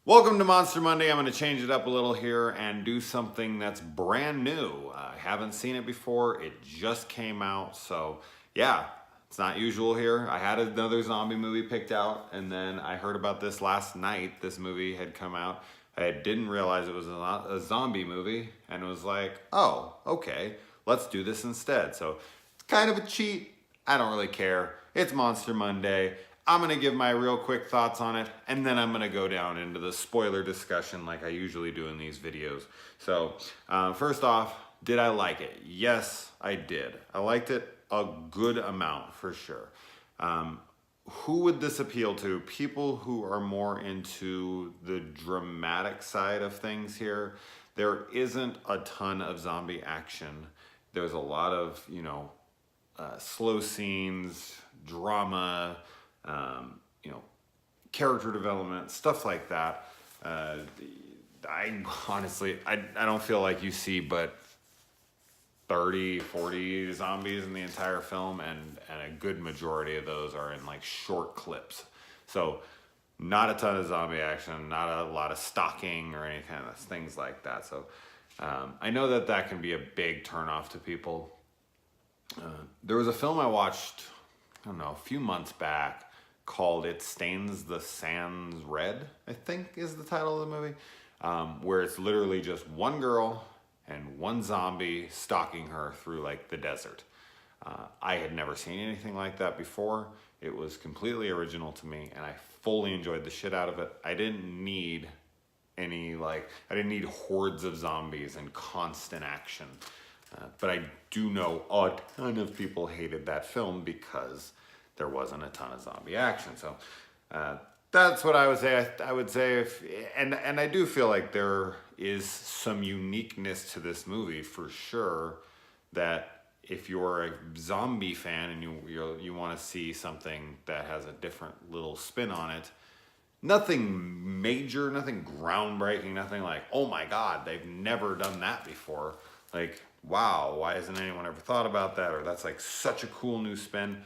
Welcome to Monster Monday. I'm going to change it up a little here and do something that's brand new. I haven't seen it before. It just came out. So yeah, it's not usual here. I had another zombie movie picked out and then I heard about this last night. This movie had come out. I didn't realize it was a zombie movie and was like, oh, okay, let's do this instead. So it's kind of a cheat. I don't really care. It's Monster Monday. I'm going to give my real quick thoughts on it, and then I'm going to go down into the spoiler discussion like I usually do in these videos. So, first off, did I like it? Yes, I did. I liked it a good amount, for sure. Who would this appeal to? People who are more into the dramatic side of things here. There isn't a ton of zombie action. There's a lot of, slow scenes, drama, character development, stuff like that. I honestly, I don't feel like you see but 30, 40 zombies in the entire film, and a good majority of those are in like short clips. So not a ton of zombie action, not a lot of stalking or any kind of things like that. So I know that can be a big turnoff to people. There was a film I watched, I don't know, a few months back called It Stains the Sands Red, I think is the title of the movie, where it's literally just one girl and one zombie stalking her through like the desert. I had never seen anything like that before. It was completely original to me and I fully enjoyed the shit out of it. I didn't need hordes of zombies and constant action. But I do know a ton of people hated that film because there wasn't a ton of zombie action. So that's what I would say. I would say and I do feel like there is some uniqueness to this movie for sure, that if you're a zombie fan and you want to see something that has a different little spin on it, nothing major, nothing groundbreaking, nothing like, oh my God, they've never done that before. Like, wow, why hasn't anyone ever thought about that? Or that's like such a cool new spin.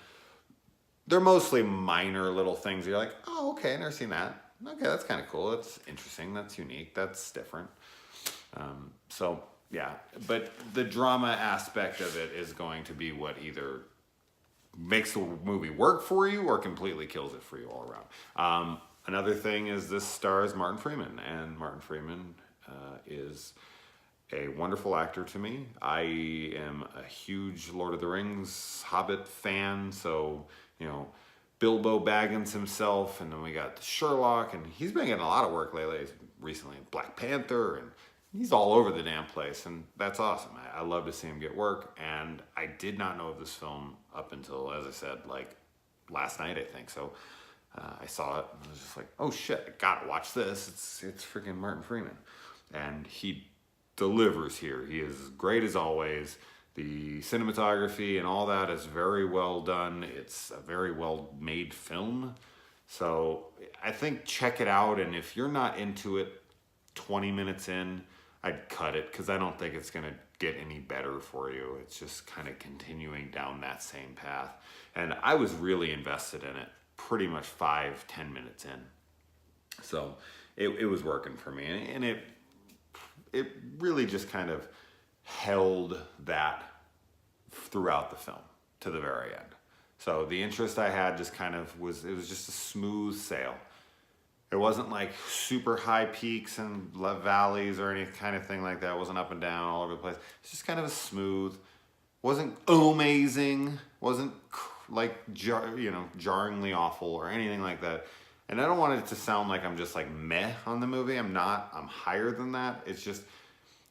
They're mostly minor little things. You're like, oh, okay, never seen that. Okay, that's kind of cool. That's interesting. That's unique. That's different. So, yeah. But the drama aspect of it is going to be what either makes the movie work for you or completely kills it for you all around. Another thing is this stars Martin Freeman. And Martin Freeman is a wonderful actor to me. I am a huge Lord of the Rings Hobbit fan, so Bilbo Baggins himself, and then we got Sherlock, and he's been getting a lot of work lately, recently Black Panther, and he's all over the damn place, and that's awesome. I love to see him get work, and I did not know of this film up until, as I said, like last night, I think. So I saw it, and I was just like, oh shit, I gotta watch this. It's freaking Martin Freeman, and he delivers here. He is great as always. The cinematography and all that is very well done. It's a very well made film. So I think check it out. And if you're not into it 20 minutes in, I'd cut it because I don't think it's going to get any better for you. It's just kind of continuing down that same path. And I was really invested in it pretty much 5-10 minutes in. So it was working for me. And it really just kind of held that throughout the film to the very end. So the interest I had just kind of it was just a smooth sail. It wasn't like super high peaks and valleys or any kind of thing like that. It wasn't up and down all over the place. It's just kind of a smooth, wasn't amazing, wasn't like jarringly awful or anything like that. And I don't want it to sound like I'm just like meh on the movie. I'm not. I'm higher than that. It's just,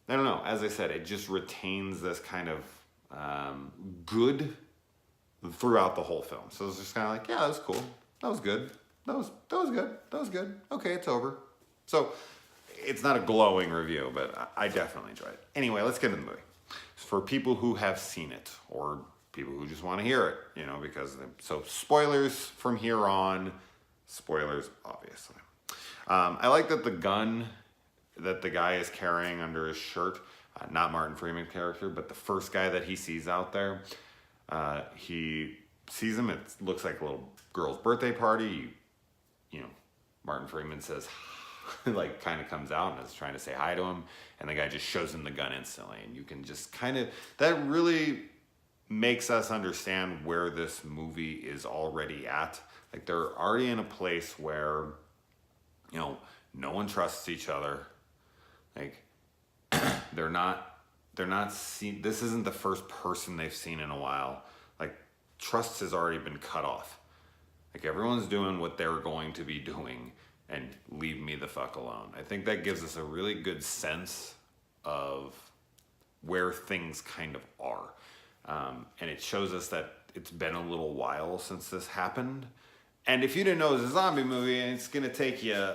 I don't know. As I said, it just retains this kind of good throughout the whole film. So it's just kind of like, yeah, that was cool. That was good. That was good. That was good. Okay, it's over. So it's not a glowing review, but I definitely enjoyed it. Anyway, let's get into the movie. For people who have seen it or people who just want to hear it, so spoilers from here on. Spoilers, obviously. I like that the gun that the guy is carrying under his shirt, not Martin Freeman's character, but the first guy that he sees out there, he sees him. It looks like a little girl's birthday party. Martin Freeman says like kind of comes out and is trying to say hi to him, and the guy just shows him the gun instantly, and you can just kind of, that really makes us understand where this movie is already at. Like they're already in a place where, you know, no one trusts each other. Like they're not seen, this isn't the first person they've seen in a while. Like trust has already been cut off. Like everyone's doing what they're going to be doing, and leave me the fuck alone. I think that gives us a really good sense of where things kind of are. And it shows us that it's been a little while since this happened. And if you didn't know it was a zombie movie, and it's gonna take you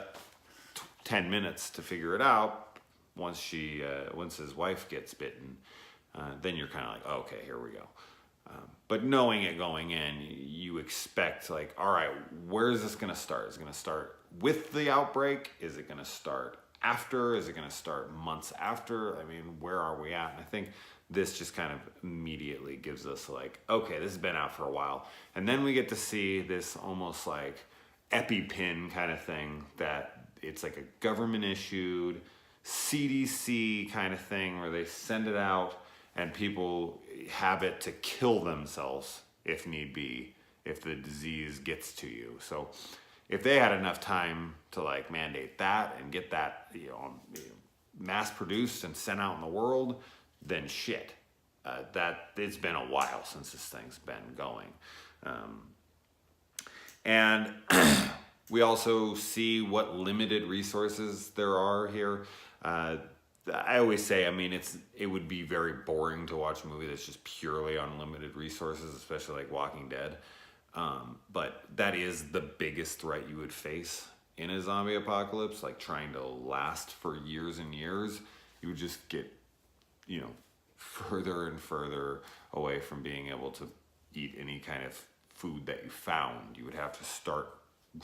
10 minutes to figure it out, once his wife gets bitten, then you're kind of like, oh, okay, here we go. But knowing it going in, you expect like, all right, where is this gonna start? Is it gonna start with the outbreak? Is it gonna start after? Is it gonna start months after? I mean, where are we at? And I think this just kind of immediately gives us like, okay, this has been out for a while. And then we get to see this almost like EpiPen kind of thing, that it's like a government issued CDC kind of thing where they send it out and people have it to kill themselves if need be, if the disease gets to you. So if they had enough time to like mandate that and get that, mass produced and sent out in the world, then shit. That it's been a while since this thing's been going. And we also see what limited resources there are here. I always say, I mean, it would be very boring to watch a movie that's just purely on limited resources, especially like Walking Dead. But that is the biggest threat you would face in a zombie apocalypse, like trying to last for years and years. You would just get, further and further away from being able to eat any kind of food that you found. You would have to start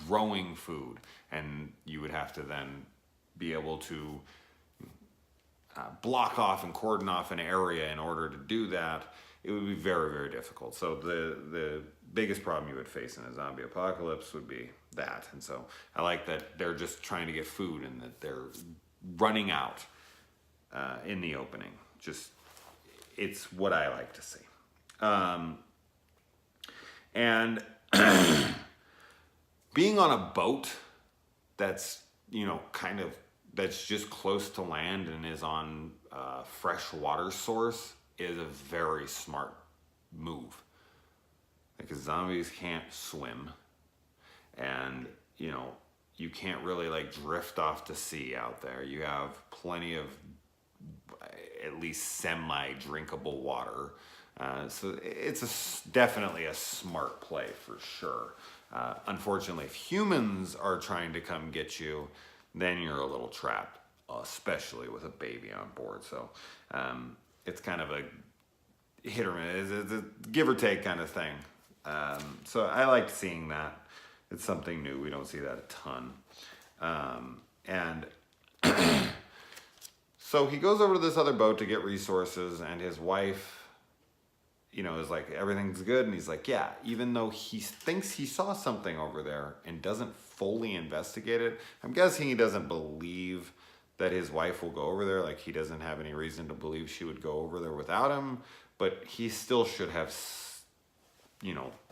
growing food, and you would have to then be able to block off and cordon off an area in order to do that. It would be very, very difficult. So the biggest problem you would face in a zombie apocalypse would be that. And so I like that they're just trying to get food and that they're running out in the opening. Just, it's what I like to see. And being on a boat that's, that's just close to land and is on a fresh water source is a very smart move. Because zombies can't swim, and you can't really like drift off to sea out there. You have plenty of at least semi-drinkable water. So it's definitely a smart play for sure. Unfortunately, if humans are trying to come get you, then you're a little trapped, especially with a baby on board. So it's kind of a hit or miss, it's a give or take kind of thing. So I like seeing that. It's something new. We don't see that a ton. And so he goes over to this other boat to get resources, and his wife, is like, everything's good. And he's like, yeah, even though he thinks he saw something over there and doesn't fully investigate it. I'm guessing he doesn't believe that his wife will go over there. Like, he doesn't have any reason to believe she would go over there without him, but he still should have,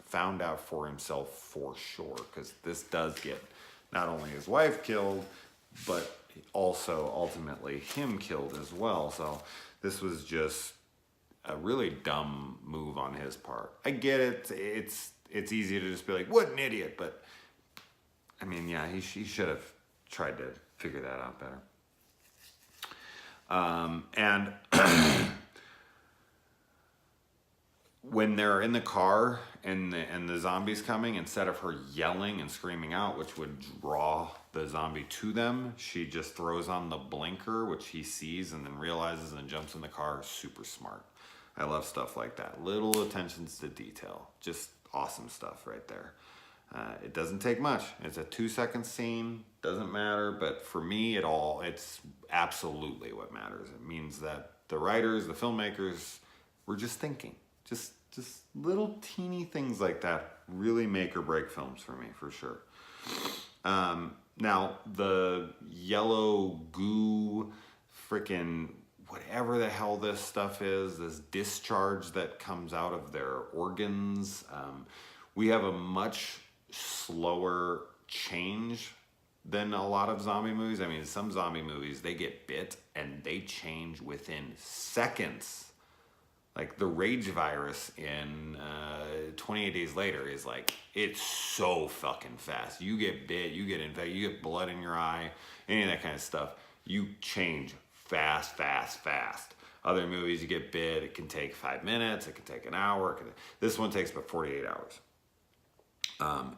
found out for himself for sure. Because this does get not only his wife killed, but also ultimately him killed as well. So this was just a really dumb move on his part. I get it. It's easy to just be like, what an idiot. But I mean, yeah, he should have tried to figure that out better. And when they're in the car and the zombie's coming, instead of her yelling and screaming out, which would draw the zombie to them, she just throws on the blinker, which he sees and then realizes and jumps in the car. Super smart. I love stuff like that. Little attentions to detail. Just awesome stuff right there. It doesn't take much. It's a 2-second scene. Doesn't matter. But for me, it's absolutely what matters. It means that the writers, the filmmakers, were just thinking. Just little teeny things like that really make or break films for me, for sure. Now, the yellow goo, freaking whatever the hell this stuff is, this discharge that comes out of their organs, we have a much slower change than a lot of zombie movies. I mean, some zombie movies, they get bit and they change within seconds. Like the rage virus in 28 Days Later is like, it's so fucking fast. You get bit, you get infected, you get blood in your eye, any of that kind of stuff. You change fast, fast, fast. Other movies, you get bit, it can take 5 minutes, it can take an hour. This one takes about 48 hours.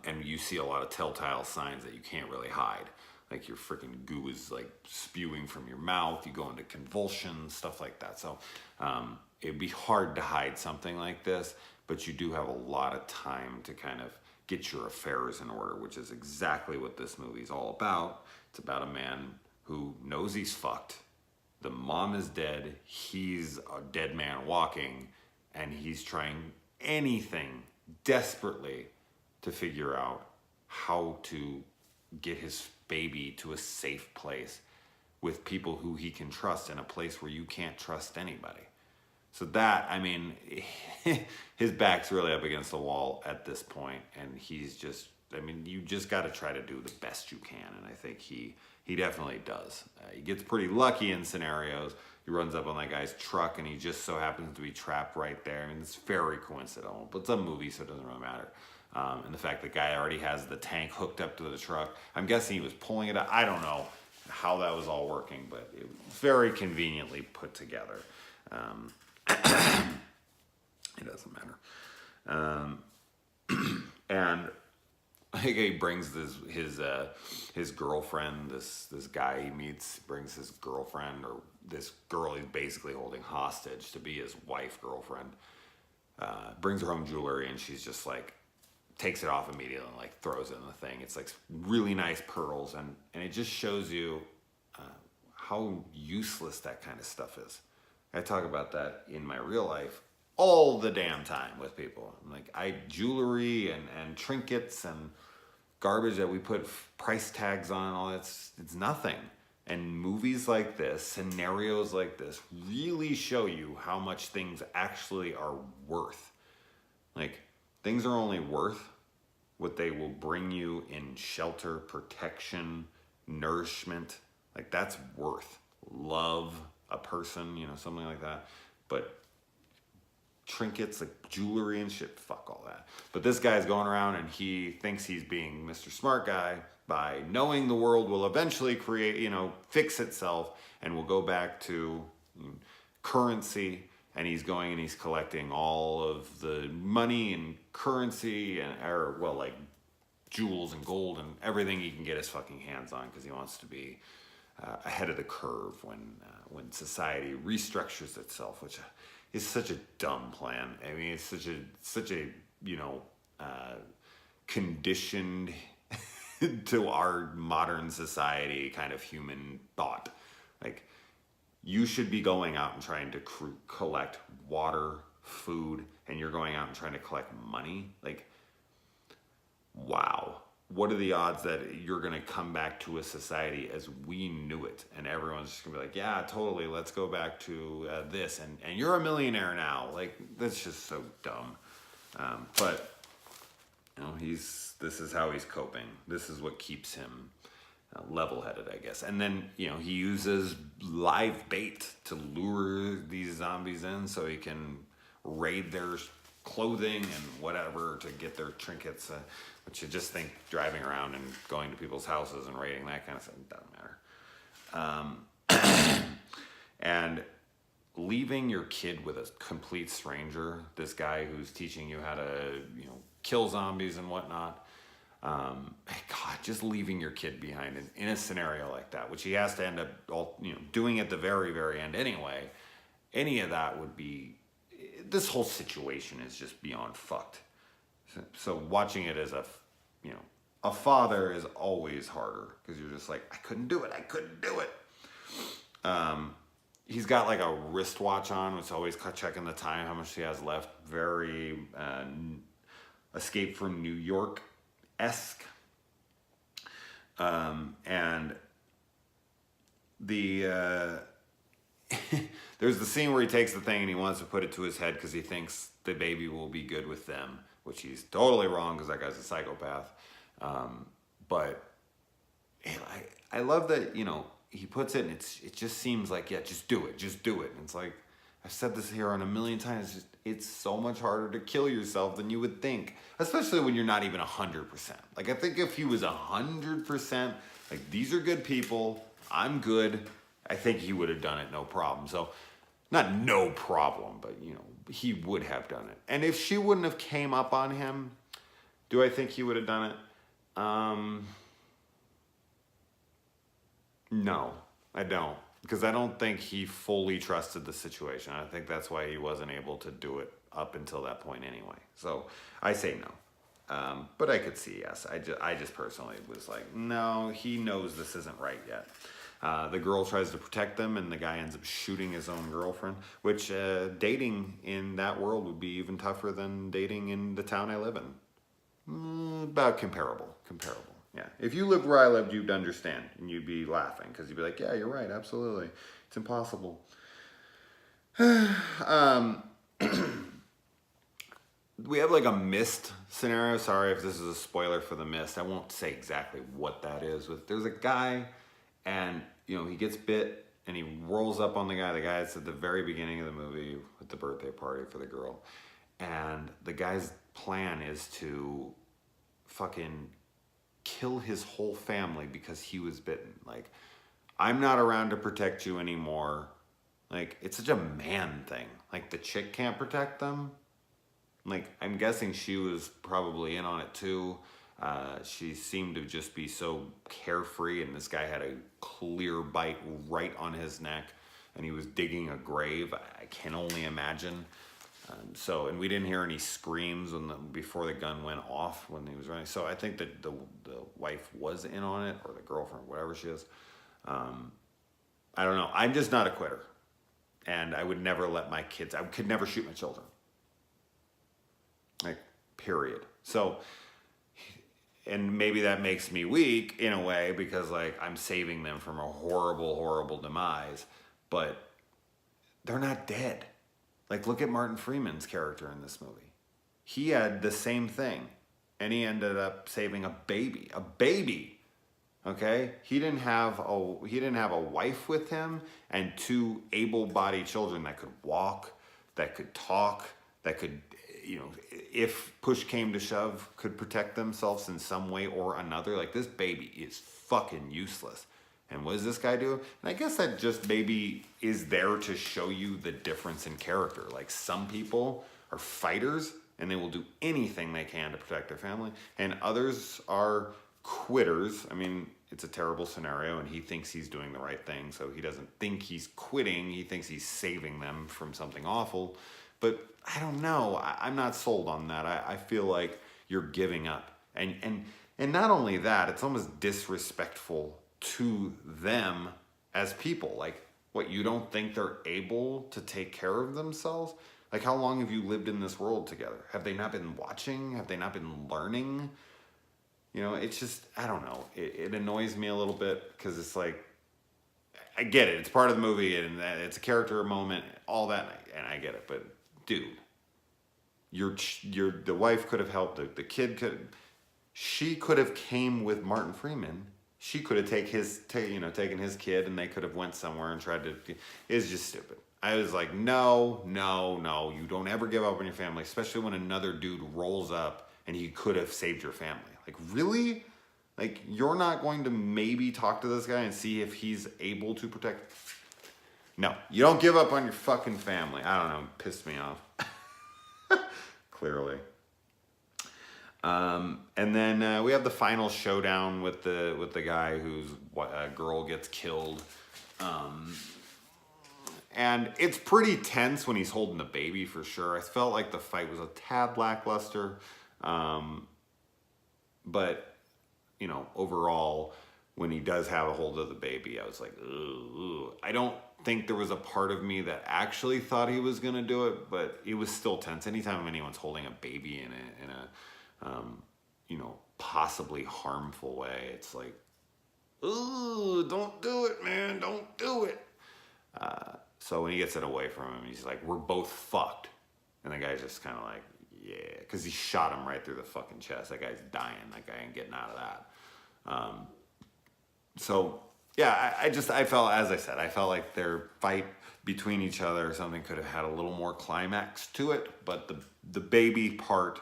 And you see a lot of telltale signs that you can't really hide. Like your freaking goo is like spewing from your mouth, you go into convulsions, stuff like that. So it'd be hard to hide something like this, but you do have a lot of time to kind of get your affairs in order, which is exactly what this movie's all about. It's about a man who knows he's fucked. The mom is dead, he's a dead man walking, and he's trying anything desperately to figure out how to get his baby to a safe place with people who he can trust in a place where you can't trust anybody. So that, I mean, his back's really up against the wall at this point, and he's just, I mean, you just got to try to do the best you can, and I think he definitely does. He gets pretty lucky in scenarios. He runs up on that guy's truck, and he just so happens to be trapped right there. I mean, it's very coincidental, but it's a movie, so it doesn't really matter. And the fact that the guy already has the tank hooked up to the truck, I'm guessing he was pulling it out. I don't know how that was all working, but it was very conveniently put together. It doesn't matter. And he brings his girlfriend, this guy he meets, brings his girlfriend, or this girl he's basically holding hostage to be his wife, girlfriend, brings her home jewelry, and she's just like, takes it off immediately and like throws it in the thing. It's like really nice pearls, and it just shows you how useless that kind of stuff is. I talk about that in my real life all the damn time with people. I'm like, jewelry and trinkets and garbage that we put price tags on, all that's, it's nothing. And movies like this, scenarios like this, really show you how much things actually are worth. Like, things are only worth what they will bring you in shelter, protection, nourishment. Like, that's worth. Love, a person, you know, something like that. But trinkets, like jewelry and shit, fuck all that. But this guy's going around and he thinks he's being Mr. Smart Guy by knowing the world will eventually create, you know, fix itself and we'll go back to currency. And he's going and he's collecting all of the money and currency and, or, well, like jewels and gold and everything he can get his fucking hands on, because he wants to be ahead of the curve when society restructures itself, which is such a dumb plan. I mean, it's such a you know, conditioned to our modern society kind of human thought. Like, you should be going out and trying to collect water, food, and you're going out and trying to collect money. Like, wow. What are the odds that you're going to come back to a society as we knew it? And everyone's just going to be like, yeah, totally. Let's go back to this. And you're a millionaire now. Like, that's just so dumb. But, you know, this is how he's coping. This is what keeps him level-headed, I guess. And then, you know, he uses live bait to lure these zombies in so he can raid their clothing and whatever to get their trinkets, which you just think driving around and going to people's houses and raiding that kind of stuff doesn't matter. And leaving your kid with a complete stranger, this guy who's teaching you how to, you know, kill zombies and whatnot, God, just leaving your kid behind in a scenario like that, which he has to end up doing at the very, very end anyway. Any of that would be, this whole situation is just beyond fucked. So watching it as a father is always harder, because you're just like, I couldn't do it. He's got like a wristwatch on, which always checking the time, how much he has left. Very Escape from New York-esque. And the there's the scene where he takes the thing and he wants to put it to his head because he thinks the baby will be good with them, which he's totally wrong because that guy's a psychopath. But I love that, you know, he puts it and it just seems like, yeah, just do it. And it's like, I've said this here on a million times, it's so much harder to kill yourself than you would think, especially when you're not even 100%. Like, I think if he was 100%, like, these are good people, I'm good, I think he would have done it no problem. So, not no problem, but, you know, he would have done it. And if she wouldn't have came up on him, do I think he would have done it? No, I don't. Because I don't think he fully trusted the situation. I think that's why he wasn't able to do it up until that point anyway. So I say no. But I could see yes. I just personally was like, no, he knows this isn't right yet. The girl tries to protect them, and the guy ends up shooting his own girlfriend, which dating in that world would be even tougher than dating in the town I live in. About comparable. Yeah, if you lived where I lived, you'd understand, and you'd be laughing, because you'd be like, yeah, you're right, absolutely. It's impossible. We have like a Mist scenario. Sorry if this is a spoiler for the Mist. I won't say exactly what that is. There's a guy, and, you know, he gets bit, and he rolls up on the guy. The guy's at the very beginning of the movie with the birthday party for the girl. And the guy's plan is to fucking kill his whole family because he was bitten. Like, I'm not around to protect you anymore. Like, it's such a man thing. Like, the chick can't protect them. Like, I'm guessing she was probably in on it too. She seemed to just be so carefree, and this guy had a clear bite right on his neck, and he was digging a grave. I can only imagine. And we didn't hear any screams before the gun went off when he was running. So I think that the wife was in on it, or the girlfriend, whatever she is. I don't know. I'm just not a quitter. And I would never let my kids, I could never shoot my children. Like, period. So, and maybe that makes me weak in a way because, like, I'm saving them from a horrible, horrible demise. But they're not dead. Like, look at Martin Freeman's character in this movie. He had the same thing, and he ended up saving a baby. A baby, okay? He didn't have a wife with him and two able-bodied children that could walk, that could talk, that could, you know, if push came to shove, could protect themselves in some way or another. Like, this baby is fucking useless. And what does this guy do? And I guess that just maybe is there to show you the difference in character. Like, some people are fighters and they will do anything they can to protect their family. And others are quitters. I mean, it's a terrible scenario and he thinks he's doing the right thing. So he doesn't think he's quitting. He thinks he's saving them from something awful. But I don't know. I'm not sold on that. I feel like you're giving up. And not only that, it's almost disrespectful to them as people. Like, what, you don't think they're able to take care of themselves? Like, how long have you lived in this world together? Have they not been watching? Have they not been learning? You know, it's just, I don't know. It annoys me a little bit because it's like, I get it. It's part of the movie and it's a character moment, all that, and I get it. But dude, the wife could have helped. The kid she could have came with Martin Freeman. She could have taken his kid, and they could have went somewhere and tried to. It's just stupid. I was like, no, you don't ever give up on your family, especially when another dude rolls up and he could have saved your family. Like, really? Like, you're not going to maybe talk to this guy and see if he's able to protect? No, you don't give up on your fucking family. I don't know, it pissed me off. Clearly. And then we have the final showdown with the guy whose girl gets killed. And it's pretty tense when he's holding the baby, for sure. I felt like the fight was a tad lackluster. But, you know, overall, when he does have a hold of the baby, I was like, ugh. I don't think there was a part of me that actually thought he was going to do it, but it was still tense. Anytime anyone's holding a baby in a you know, possibly harmful way, it's like, ooh, don't do it, man, don't do it. So when he gets it away from him, he's like, we're both fucked. And the guy's just kind of like, yeah, because he shot him right through the fucking chest. That guy's dying. That guy ain't getting out of that. So yeah, I felt, as I said, I felt like their fight between each other or something could have had a little more climax to it, but the baby part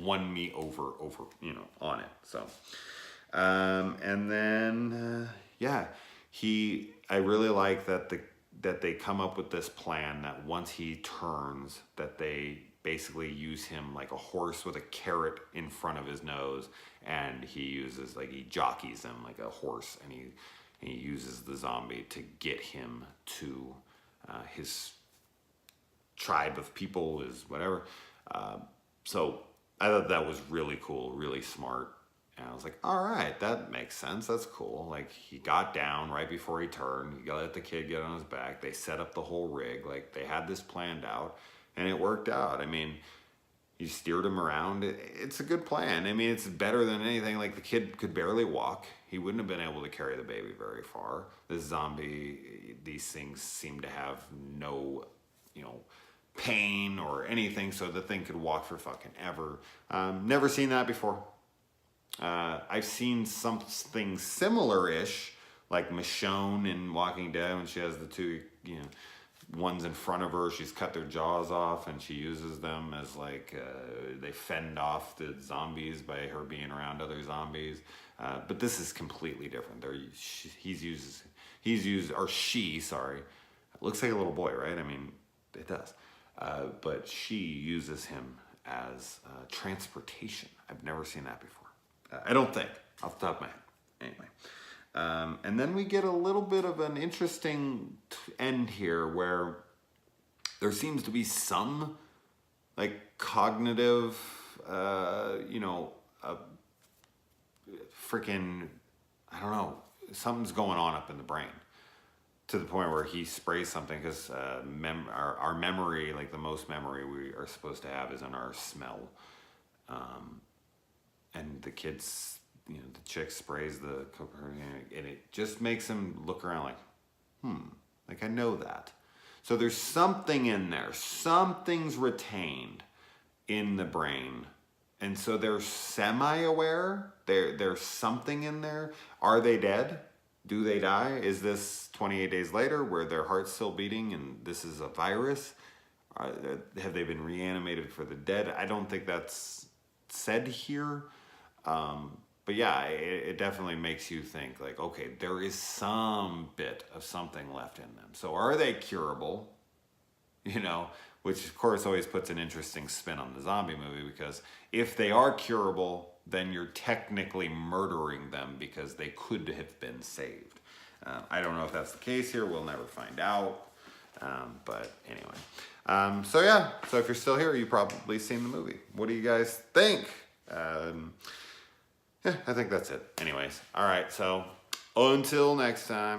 won me over, on it. So, and then yeah, I really like that they come up with this plan that once he turns, that they basically use him like a horse with a carrot in front of his nose, and he jockeys him like a horse, and he uses the zombie to get him to his tribe of people, is whatever. So I thought that was really cool, really smart. And I was like, all right, that makes sense. That's cool. Like, he got down right before he turned. He let the kid get on his back. They set up the whole rig. Like, they had this planned out, and it worked out. I mean, you steered him around. It's a good plan. I mean, it's better than anything. Like, the kid could barely walk. He wouldn't have been able to carry the baby very far. This zombie, these things seem to have no, pain or anything, so the thing could walk for fucking ever. Never seen that before. I've seen something similar-ish, like Michonne in Walking Dead, when she has the two, ones in front of her. She's cut their jaws off, and she uses them as they fend off the zombies by her being around other zombies. But this is completely different. Sorry. It looks like a little boy, right? I mean, it does. But she uses him as transportation. I've never seen that before. I don't think, off the top of my head. Anyway. And then we get a little bit of an interesting end here where there seems to be some cognitive, freaking, I don't know, something's going on up in the brain, to the point where he sprays something, because our memory, like the most memory we are supposed to have, is in our smell. And the kids, the chick sprays the cocaine, and it just makes him look around like, I know that. So there's something in there. Something's retained in the brain. And so they're semi-aware. There's something in there. Are they dead? Do they die? Is this 28 days later where their heart's still beating and this is a virus? Have they been reanimated for the dead? I don't think that's said here. But yeah, it definitely makes you think okay, there is some bit of something left in them. So are they curable? Which of course always puts an interesting spin on the zombie movie, because if they are curable, then you're technically murdering them because they could have been saved. I don't know if that's the case here. We'll never find out. But anyway. So yeah, so if you're still here, you've probably seen the movie. What do you guys think? Yeah, I think that's it. Anyways, all right, so until next time.